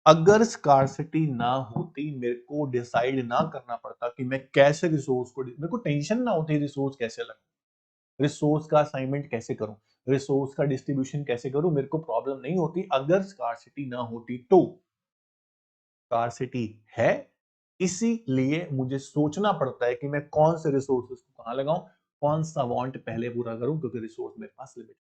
अगर स्कार्सिटी ना होती, मेरे को डिसाइड ना करना पड़ता कि मैं कैसे रिसोर्स को, मेरे को टेंशन ना होती रिसोर्स कैसे लगाऊं, रिसोर्स का असाइनमेंट कैसे करूं, रिसोर्स का डिस्ट्रीब्यूशन कैसे करूं, मेरे को प्रॉब्लम नहीं होती अगर स्कार्सिटी ना होती तो। स्कार्सिटी है, इसीलिए मुझे सोचना पड़ता है कि मैं कौन से रिसोर्सेज को कहां लगाऊं, कौन सा वांट पहले पूरा करूं, क्योंकि रिसोर्स मेरे पास लिमिटेड।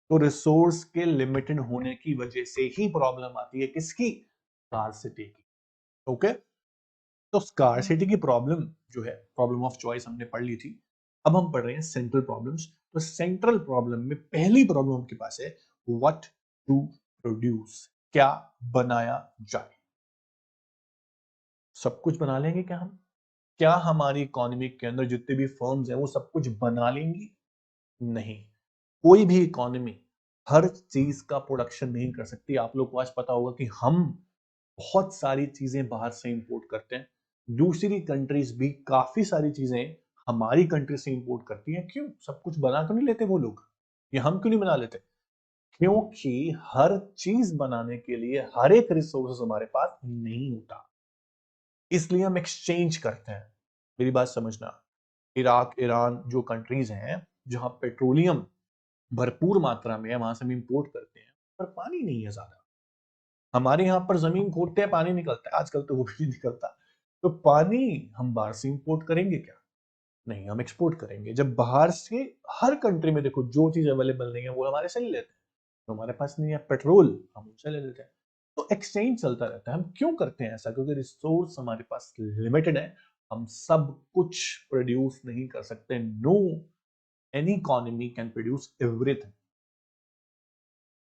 तो रिसोर्स के लिमिटेड होने की वजह से ही प्रॉब्लम आती है किसकी, स्कार्सिटी की। ओके, तो स्कार्सिटी की प्रॉब्लम जो है, प्रॉब्लम ऑफ चॉइस हमने पढ़ ली थी। अब हम पढ़ रहे हैं सेंट्रल प्रॉब्लम्स। तो सेंट्रल प्रॉब्लम में पहली प्रॉब्लम आपके पास है व्हाट टू प्रोड्यूस, क्या बनाया जाए। सब कुछ बना लेंगे क्या हम? क्या हमारी इकोनॉमी के अंदर जितने भी फर्म्स हैं वो सब कुछ बना लेंगी? नहीं, कोई भी इकोनॉमी हर चीज का प्रोडक्शन नहीं कर सकती। आप लोग को आज पता होगा कि हम बहुत सारी चीजें बाहर से इंपोर्ट करते हैं, दूसरी कंट्रीज भी काफी सारी चीजें हमारी कंट्री से इंपोर्ट करती हैं। क्यों? सब कुछ बना क्यों नहीं लेते वो लोग, या हम क्यों नहीं बना लेते? क्योंकि हर चीज बनाने के लिए हर एक रिसोर्स हमारे पास नहीं होता, इसलिए हम एक्सचेंज करते हैं। मेरी बात समझना, इराक, ईरान जो कंट्रीज हैं जहां पेट्रोलियम भरपूर मात्रा में है, वहां से हम इंपोर्ट करते हैं, पर पानी नहीं है ज्यादा। हमारे यहाँ पर जमीन खोदते हैं, पानी निकलता है, आजकल तो वो भी नहीं निकलता। तो पानी हम बाहर से इंपोर्ट करेंगे क्या? नहीं, हम एक्सपोर्ट करेंगे। जब बाहर से हर कंट्री में देखो जो चीज अवेलेबल नहीं है वो हमारे से ले लेते हैं। तो हमारे पास नहीं है पेट्रोल, हम उनसे ले लेते हैं। तो एक्सचेंज चलता रहता है। हम क्यों करते हैं ऐसा? क्योंकि रिसोर्स हमारे पास लिमिटेड है, हम सब कुछ प्रोड्यूस नहीं कर सकते। No any economy can produce everything.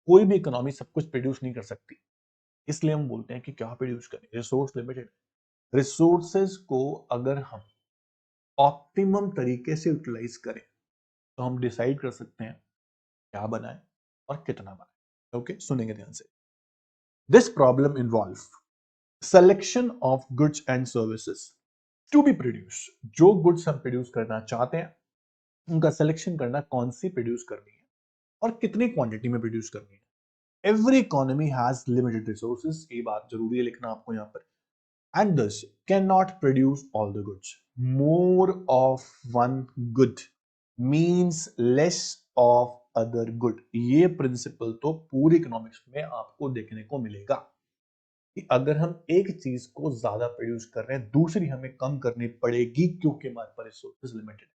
कोई भी इकोनॉमी सब कुछ प्रोड्यूस नहीं कर सकती, इसलिए हम बोलते हैं कि क्या प्रोड्यूस करें, रिसोर्स लिमिटेड। रिसोर्सेज को अगर हम ऑप्टिमम तरीके से यूटिलाइज करें तो हम डिसाइड कर सकते हैं क्या बनाए और कितना बनाए। ओके, सुनेंगे ध्यान से। This problem involve selection of goods and services to be produce. जो गुड्स हम प्रोड्यूस करना चाहते हैं उनका सिलेक्शन करना, कौन सी प्रोड्यूस करनी है और कितनी क्वांटिटी में प्रोड्यूस करनी है। Every economy has limited resources, ये बात जरूरी है लिखना आपको यहाँ पर, and thus cannot produce all the goods. More of one good means less of other good. ये प्रिंसिपल तो पूरी इकोनॉमिक्स में आपको देखने को मिलेगा कि अगर हम एक चीज को ज्यादा प्रोड्यूस कर रहे हैं, दूसरी हमें कम करनी पड़ेगी क्योंकि हमारे पास रिसोर्सेज लिमिटेड।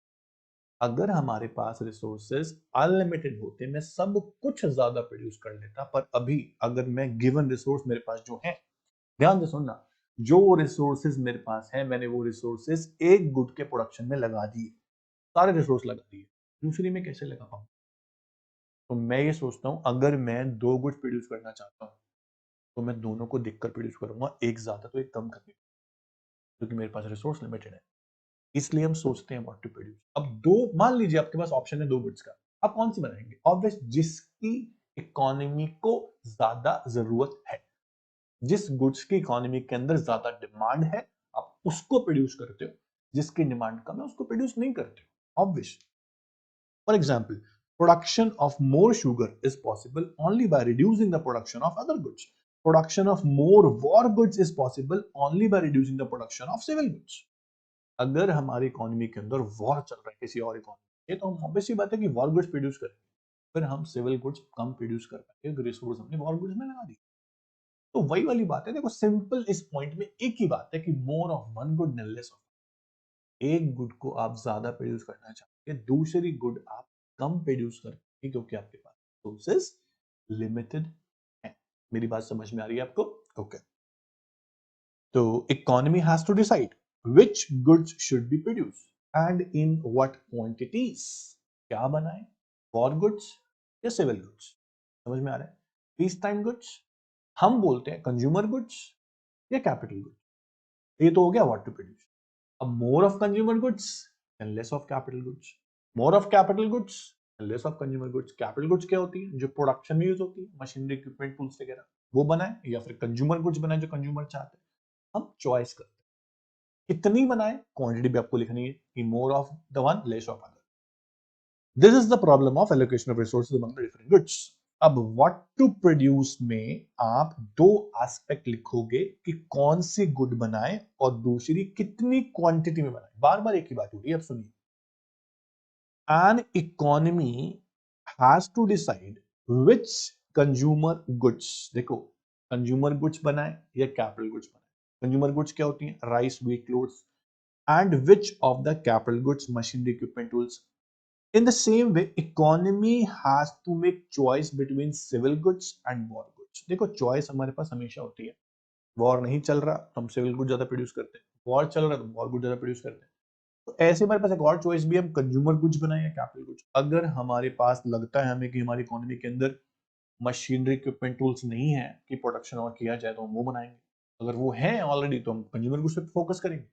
अगर हमारे पास रिसोर्सेज अनलिमिटेड होते, मैं सब कुछ ज्यादा प्रोड्यूस कर लेता, पर अभी अगर मैं गिवन रिसोर्स मेरे पास जो है, ध्यान से सुनना, जो रिसोर्सेज मेरे पास है मैंने वो रिसोर्सेज एक गुड के प्रोडक्शन में लगा दिए, सारे रिसोर्स लगा दिए, दूसरी में कैसे लगा पाऊं? तो मैं ये सोचता हूं अगर मैं दो गुड प्रोड्यूस करना चाहता हूं तो मैं दोनों को देखकर प्रोड्यूस करूंगा, एक ज्यादा तो एक कम करके, क्योंकि मेरे पास रिसोर्स लिमिटेड है। इसलिए हम सोचते हैं व्हाट टू प्रोड्यूस। अब दो, मान लीजिए आपके पास ऑप्शन है दो गुड्स का, आप कौन सी बनाएंगे? ऑब्वियस, जिसकी इकोनॉमी को ज्यादा जरूरत है, जिस गुड्स की इकोनॉमी के अंदर ज्यादा डिमांड है आप उसको प्रोड्यूस करते हो, जिसकी डिमांड कम है उसको प्रोड्यूस नहीं करते हो। Obvious. For example, production of more sugar is possible only by reducing the production of other goods. Production of more war goods is possible only by reducing the production of civil goods. अगर हमारी economy के अंदर war चल रहा है किसी और economy, तो हम ऑब्वियस सी बात है कि वॉर गुड्स प्रोड्यूस करेंगे, फिर हम सिविल गुड्स कम प्रोड्यूस कर पाएंगे, रिसोर्स हमने वॉर गुड्स में लगा दी। तो वही वाली बात है, देखो सिंपल इस पॉइंट में एक ही बात है कि more of one good and less of. एक गुड को आप ज्यादा प्रोड्यूस करना चाहते हैं, दूसरी गुड आप कम प्रोड्यूस करेंगे क्योंकि आपके पास रिसोर्सेज लिमिटेड है। मेरी बात समझ में आ रही है आपको? ओके, तो economy has to decide which goods should be produce and in what quantities. क्या बनाए, वॉर गुड्स या सिविल गुड्स? समझ में आ रहा है? पीस टाइम गुड्स, हम बोलते हैं कंज्यूमर गुड्स या कैपिटल गुड्स। ये तो हो गया व्हाट टू प्रोड्यूस। अब more of consumer goods and less of capital goods, more of capital goods and less of consumer goods. Capital goods क्या होती है? जो प्रोडक्शन में यूज होती है, मशीनरी, इक्विपमेंट, टूल्स वगैरह, वो बनाए, या फिर कंज्यूमर गुड्स बनाए जो कंज्यूमर चाहते हैं। हम चॉइस करते हैं कितनी बनाए, क्वांटिटी भी आपको लिखनी है कि more of the one less of other. This is the problem of allocation of resources among the different goods. अब व्हाट टू प्रोड्यूस में आप दो एस्पेक्ट लिखोगे कि कौन सी गुड बनाए और दूसरी कितनी क्वांटिटी में बनाए। बार बार एक ही बात हो रही है, अब सुनिए। An economy has to decide which consumer goods, देखो कंज्यूमर गुड्स बनाए या कैपिटल गुड्स बनाए। कंज्यूमर गुड्स क्या होती हैं? Rice, wheat, clothes. And which of the capital goods? Machinery, equipment, tools. In the same way, economy has to make choice between civil goods and war goods. देखो choice हमारे पास हमेशा होती है। War नहीं चल रहा तो हम सिविल गुड ज्यादा प्रोड्यूस करते हैं, वॉर चल रहा है तो वॉर गुड ज्यादा प्रोड्यूस करते हैं। तो ऐसे हमारे पास एक और चॉइस भी है, हम कंज्यूमर गुड्स बनाए या कैपिटल गुड्स। अगर हमारे पास लगता है हमें कि हमारी इकोनॉमी के अंदर मशीनरी, इक्विपमेंट, टूल्स नहीं है कि प्रोडक्शन और किया जाए तो हम वो बनाएंगे। अगर वो है ऑलरेडी तो हम कंज्यूमर गुड्स पे फोकस करेंगे।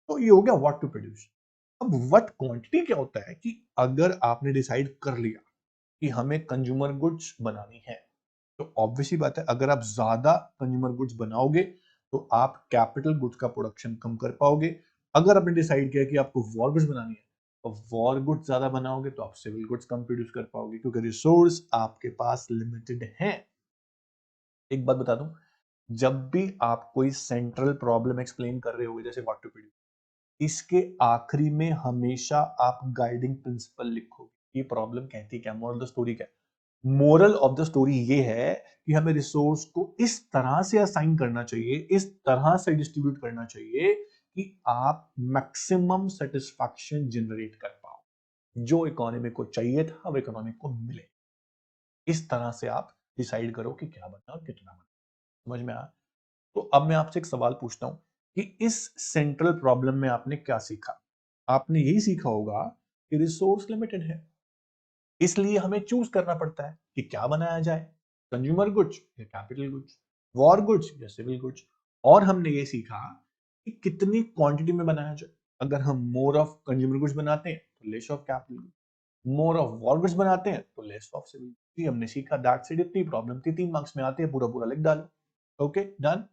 तो ये हो गया व्हाट टू प्रोड्यूस। अब व्हाट क्वांटिटी क्या होता है कि अगर आपने डिसाइड कर लिया कि हमें कंज्यूमर गुड्स बनानी है, तो ऑब्वियसली बात है अगर आप ज्यादा कंज्यूमर गुड्स बनाओगे तो आप कैपिटल गुड्स का प्रोडक्शन कम कर पाओगे। अगर आपने डिसाइड किया कि आपको वॉर गुड्स बनानी है तो वॉर गुड्स ज्यादा बनाओगे तो आप सिविल गुड्स कम प्रोड्यूस कर पाओगे, क्योंकि रिसोर्स आपके पास लिमिटेड है। एक बात बता दूं, जब भी आप कोई सेंट्रल प्रॉब्लम एक्सप्लेन कर रहे हो जैसे व्हाट टू प्रोड्यूस, इसके आखिरी में हमेशा आप गाइडिंग प्रिंसिपल लिखोगे। ये प्रॉब्लम कहती क्या, मोरल ऑफ द स्टोरी क्या? मोरल ऑफ द स्टोरी ये है कि हमें रिसोर्स को इस तरह से असाइन करना चाहिए, इस तरह से डिस्ट्रीब्यूट करना चाहिए कि आप मैक्सिमम सेटिस्फैक्शन जनरेट कर पाओ। जो इकोनॉमी को चाहिए था वो इकोनॉमी को मिले। इस तरह से आप डिसाइड करो कि क्या बनना और कितना बनना। समझ में आया? तो अब मैं आपसे एक सवाल पूछता हूं कि इस सेंट्रल प्रॉब्लम में आपने क्या सीखा? आपने यही सीखा होगा कि रिसोर्स लिमिटेड है, इसलिए हमें चूज करना पड़ता है कि क्या बनाया जाए, कंज्यूमर गुड्स या कैपिटल गुड्स, वॉर गुड्स या सिविल गुड्स। और हमने ये सीखा कि कितनी क्वांटिटी में बनाया जाए। अगर हम मोर ऑफ कंज्यूमर गुड्स बनाते हैं तो less of capital goods, more of war goods बनाते हैं तो लेस ऑफ सिविल। हमने सीखा, दैट्स इट। इतनी प्रॉब्लम थी, 3 मार्क्स में आते हैं, पूरा पूरा लिख डालो। Okay, done.